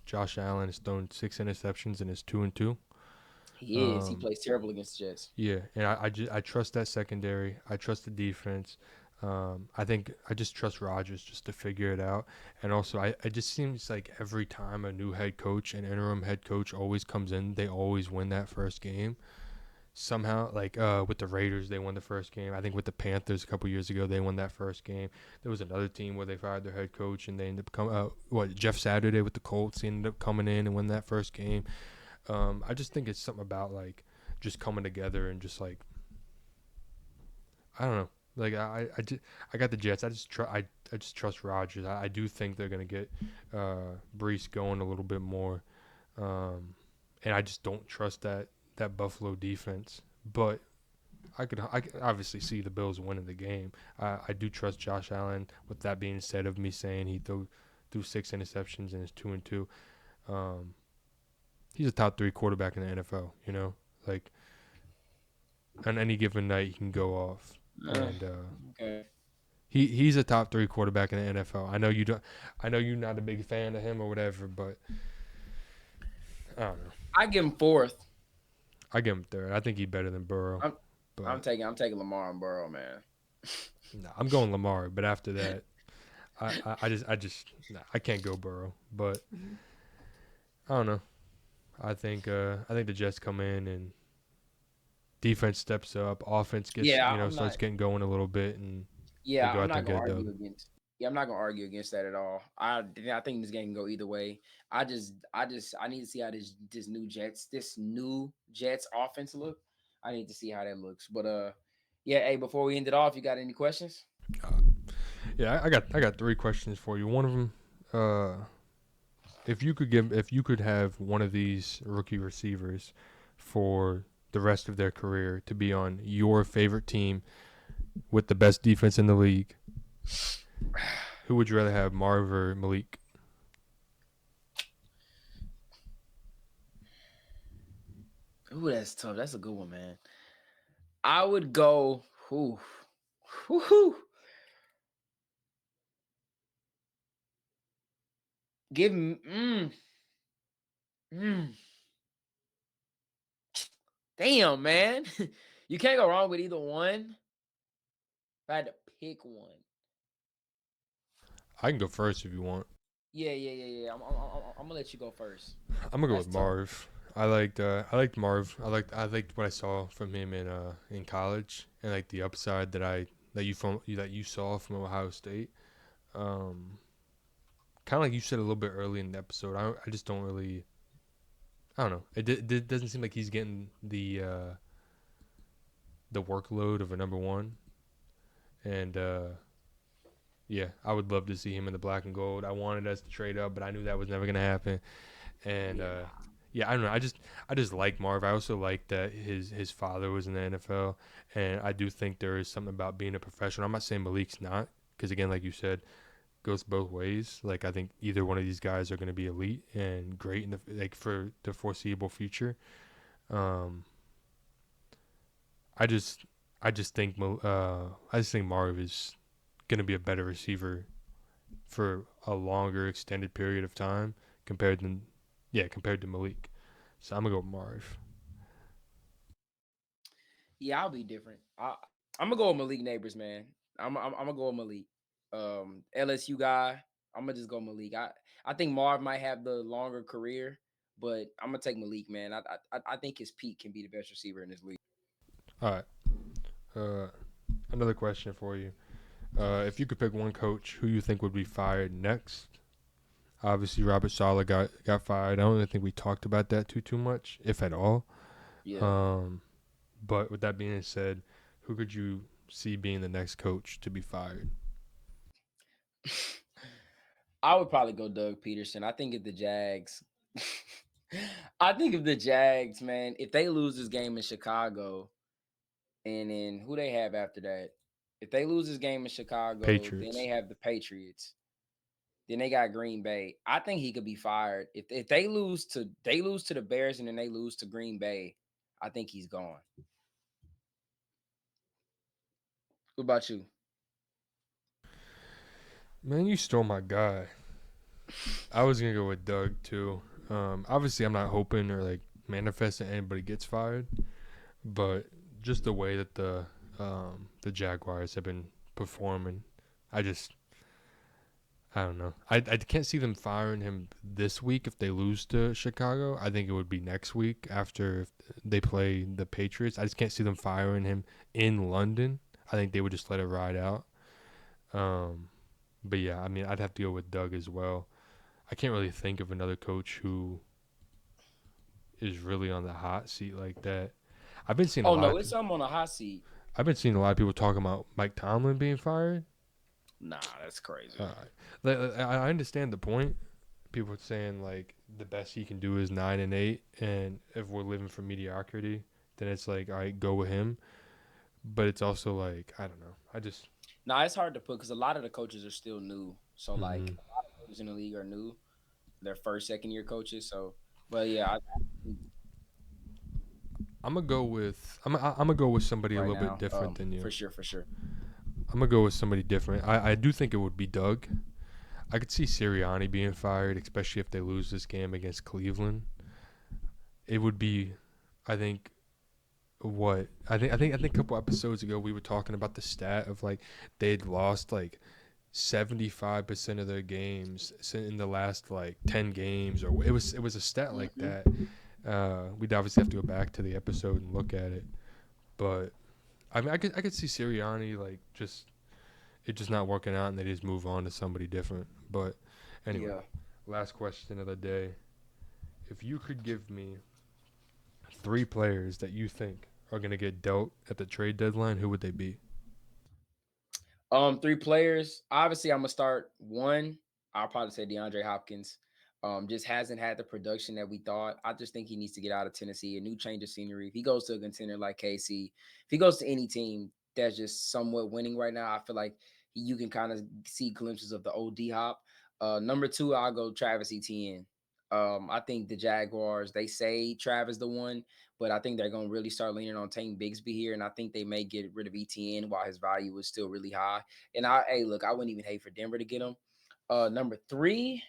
Josh Allen has thrown 6 interceptions and is 2-2. he is. He Um, plays terrible against the Jets. yeah, and I trust that secondary. I trust the defense. I think I just trust Rodgers just to figure it out. And also, it just seems like every time a new head coach, an interim head coach, always comes in, they always win that first game. somehow, like with the Raiders, they won the first game. I think with the Panthers a couple years ago, they won that first game. There was another team where they fired their head coach and they ended up coming. Jeff Saturday with the Colts, he ended up coming in and won that first game. I just think it's something about like just coming together and just like I don't know. Like I got the Jets. I just trust Rodgers. I do think they're gonna get Brees going a little bit more, and I just don't trust that Buffalo defense. But I could obviously see the Bills winning the game. I do trust Josh Allen. With that being said, of me saying he threw 6 interceptions and is 2-2, he's a top 3 quarterback in the NFL. You know, like on any given night he can go off, and Okay. he's a top 3 quarterback in the NFL. I know you don't. I know you're not a big fan of him or whatever, but I don't know. I give him fourth. I give him third. I think he's better than Burrow. I'm But I'm taking Lamar and Burrow, man. nah, I'm going Lamar. But after that, I can't go Burrow. But I don't know. I think the Jets come in and defense steps up, offense gets Yeah, I'm starts not. getting going a little bit, and they Yeah, go I'm out there not and gonna get a dub. argue against. Yeah, I'm not gonna argue against that at all. I think this game can go either way. I need to see how this new Jets offense look. I need to see how that looks. But yeah. Hey, before we end it off, you got any questions? Yeah, I got 3 questions for you. One of them, if you could have one of these rookie receivers for the rest of their career to be on your favorite team with the best defense in the league, who would you rather have, Marv or Malik? Ooh, that's tough. That's a good one, man. I would go. Who? Whoo. Give him. Mm. Damn, man. You can't go wrong with either one. If I had to pick one. I can go first if you want. Yeah. I'm gonna let you go first. I'm gonna go That's with tough. Marv. I liked Marv. I liked what I saw from him in college, and like the upside that you saw from Ohio State. Um, Kind of like you said a little bit early in the episode. I just don't really. I don't know. It doesn't seem like he's getting the workload of a number one, and yeah, I would love to see him in the black and gold. I wanted us to trade up, but I knew that was never gonna happen. And Yeah. yeah, I don't know. I just like Marv. I also like that his father was in the NFL, and I do think there is something about being a professional. I'm not saying Malik's not, because again, like you said, goes both ways. Like I think either one of these guys are going to be elite and great in for the foreseeable future. Um, I just I just think Marv is going to be a better receiver for a longer extended period of time compared to Malik. So I'm gonna go with Marv. Yeah, I'll be different. I'm gonna go with Malik Neighbors, man. I'm gonna go with Malik. LSU guy. I'm gonna just go Malik. I think Marv might have the longer career, but I'm gonna take Malik, man. I think his peak can be the best receiver in this league. All right. Uh, Another question for you. If you could pick one coach who you think would be fired next, obviously Robert Saleh got fired. I don't really think we talked about that too much, if at all. Yeah. Um, but with that being said, who could you see being the next coach to be fired? I would probably go Doug Peterson. I think if the Jags, I think if the Jags, man, if they lose this game in Chicago, and then who they have after that, if they lose this game in Chicago, then they Patriots. have the Patriots. Then they got Green Bay. I think he could be fired if they lose to the Bears and then they lose to Green Bay. I think he's gone. What about you? Man, you stole my guy. I was gonna go with Doug too. Obviously, I'm not hoping or like manifesting anybody gets fired, but just the way that the Jaguars have been performing, I just I don't know. I can't see them firing him this week if they lose to Chicago. I think it would be next week after they play the Patriots. I just can't see them firing him in London. I think they would just let it ride out. But yeah, I mean, I'd have to go with Doug as well. I can't really think of another coach who is really on the hot seat like that. I've been seeing a Oh lot no, of it's on a hot seat. I've been seeing a lot of people talking about Mike Tomlin being fired. Nah, that's crazy. Uh, I understand the point. People are saying like the best he can do is 9-8, and if we're living for mediocrity, then it's like I go with him. But it's also like I don't know. I just Nah, it's hard to put because a lot of the coaches are still new. So like mm-hmm. a lot of coaches in the league are new. They're first, second year coaches. So, but yeah, I'm gonna go with somebody a right little bit now, different than you. for sure, for sure. I'm gonna go with somebody different. I do think it would be Doug. I could see Sirianni being fired, especially if they lose this game against Cleveland. It would be, I think, what I think a couple episodes ago we were talking about the stat of like they'd lost like 75% of their games in the last like 10 games, or it was a stat like Hmm. that. We'd obviously have to go back to the episode and look at it, but I mean I could see Sirianni like just not working out and they just move on to somebody different. But anyway, Yeah. last question of the day: if you could give me 3 players that you think are gonna get dealt at the trade deadline, who would they be? 3 players. Obviously, I'm gonna start one. I'll probably say DeAndre Hopkins. Just hasn't had the production that we thought. I just think he needs to get out of Tennessee, a new change of scenery. If he goes to a contender like KC, if he goes to any team that's just somewhat winning right now, I feel like you can kind of see glimpses of the OD hop. Number two, I'll go Travis Etienne. I think the Jaguars, they say Travis the one, but I think they're going to really start leaning on Tank Bigsby here, and I think they may get rid of ETN while his value is still really high. And hey, look, I wouldn't even hate for Denver to get him. Number three,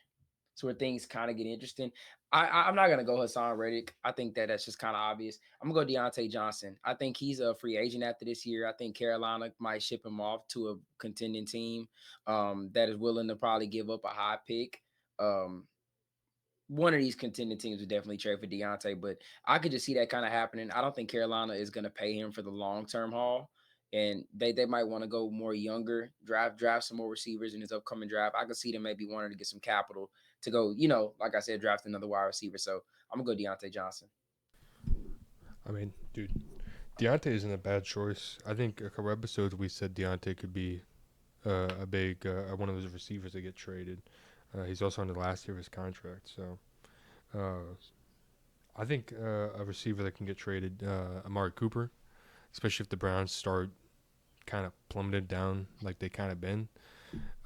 it's where things kind of get interesting. I'm not gonna go Hassan Reddick. I think that's just kind of obvious. I'm gonna go Deontay Johnson. I think he's a free agent after this year. I think Carolina might ship him off to a contending team that is willing to probably give up a high pick. Um, One of these contending teams would definitely trade for Deontay, but I could just see that kind of happening. I don't think Carolina is going to pay him for the long term haul, and they might want to go more younger, draft some more receivers in his upcoming draft. I could see them maybe wanting to get some capital to go, like I said, draft another wide receiver. So I'm gonna go Deontay Johnson. I mean, dude, Deontay isn't a bad choice. I think a couple episodes we said Deontay could be a big one of those receivers that get traded. He's also on the last year of his contract, so uh, I think a receiver that can get traded, Amari Cooper, especially if the Browns start kind of plummeted down like they kind of been.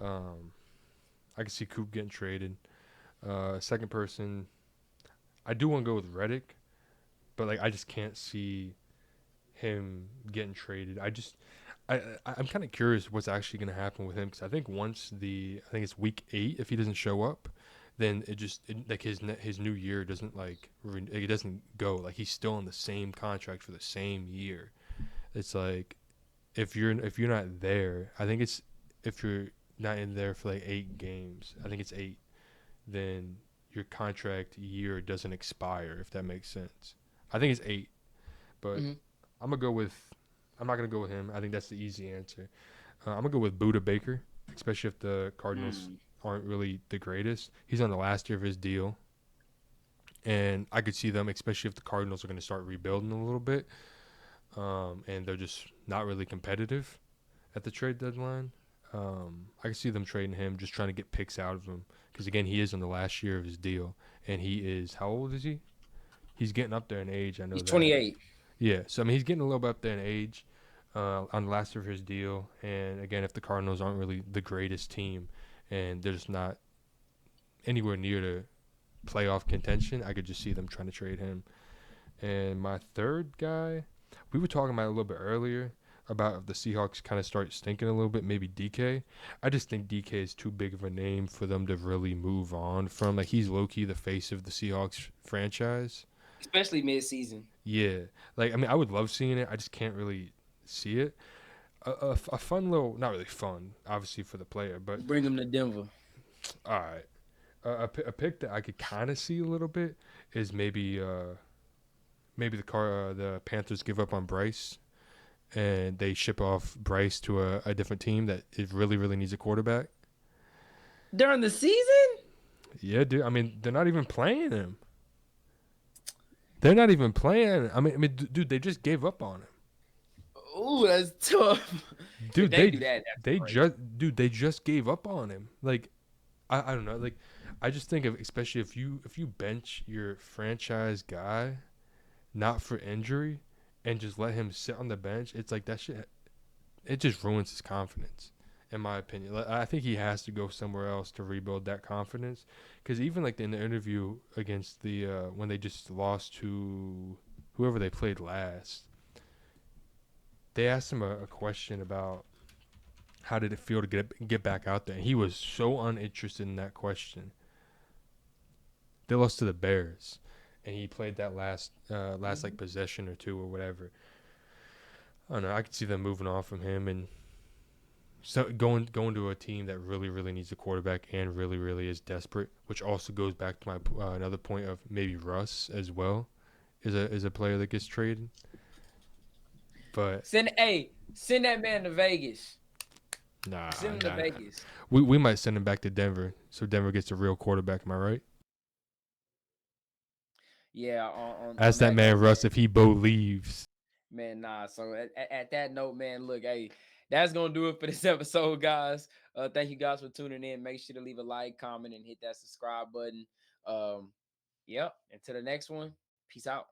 Um, I can see Coop getting traded. Second person, I do want to go with Reddick, but like I just can't see him getting traded. I'm kind of curious what's actually going to happen with him because I think I think it's week 8 if he doesn't show up, then like his new year doesn't it doesn't go, like he's still on the same contract for the same year. It's like if you're not there, I think it's if you're not in there for like 8 games, I think it's 8, then your contract year doesn't expire, if that makes sense. I think it's 8, but Mm-hmm. I'm gonna go with. I'm not gonna go with him. I think that's the easy answer. I'm gonna go with Buda Baker, especially if the Cardinals aren't really the greatest. He's on the last year of his deal, and I could see them, especially if the Cardinals are gonna start rebuilding a little bit, and they're just not really competitive at the trade deadline. I could see them trading him, just trying to get picks out of him, because again, he is on the last year of his deal, and he is how old is he? He's getting up there in age. I know He's that. 28. Yeah, so I mean he's getting a little bit up there in age, on the last year of his deal, and again, if the Cardinals aren't really the greatest team, and they're just not anywhere near to playoff contention, I could just see them trying to trade him. And my third guy, we were talking about a little bit earlier about if the Seahawks kind of start stinking a little bit, maybe DK. I just think DK is too big of a name for them to really move on from. Like he's low key the face of the Seahawks franchise. Especially mid-season. Yeah, like I mean, I would love seeing it. I just can't really see it. A fun little, not really fun, obviously for the player, but Bring him to Denver. All right. A pick that I could kind of see a little bit is maybe the Panthers give up on Bryce and they ship off Bryce to a different team that it really needs a quarterback. During the season? Yeah, dude. I mean, they're not even playing him. They're not even playing. Dude, they just gave up on him. Ooh, that's tough. Dude, If they do that, that's crazy. they just gave up on him. Like, I don't know. Like, I just think of, especially if you bench your franchise guy, not for injury, and just let him sit on the bench, it's like that shit. It just ruins his confidence, in my opinion. Like, I think he has to go somewhere else to rebuild that confidence. Because even like in the interview against the when they just lost to whoever they played last, they asked him a question about how did it feel to get back out there. And he was so uninterested in that question. They lost to the Bears, and he played that last like possession or two or whatever. I don't know. I could see them moving on from him and so going to a team that really needs a quarterback and really is desperate, which also goes back to my another point of maybe Russ as well is a player that gets traded. But Send that man to Vegas. nah, Send him to nah. Vegas. We might send him back to Denver so Denver gets a real quarterback. Am I right? Yeah, on Ask that that man note, Russ if he believes. man, nah. So at that note, man, look, hey, that's gonna do it for this episode, guys. Thank you guys for tuning in. Make sure to leave a like, comment, and hit that subscribe button. Yep. Until the next one, peace out.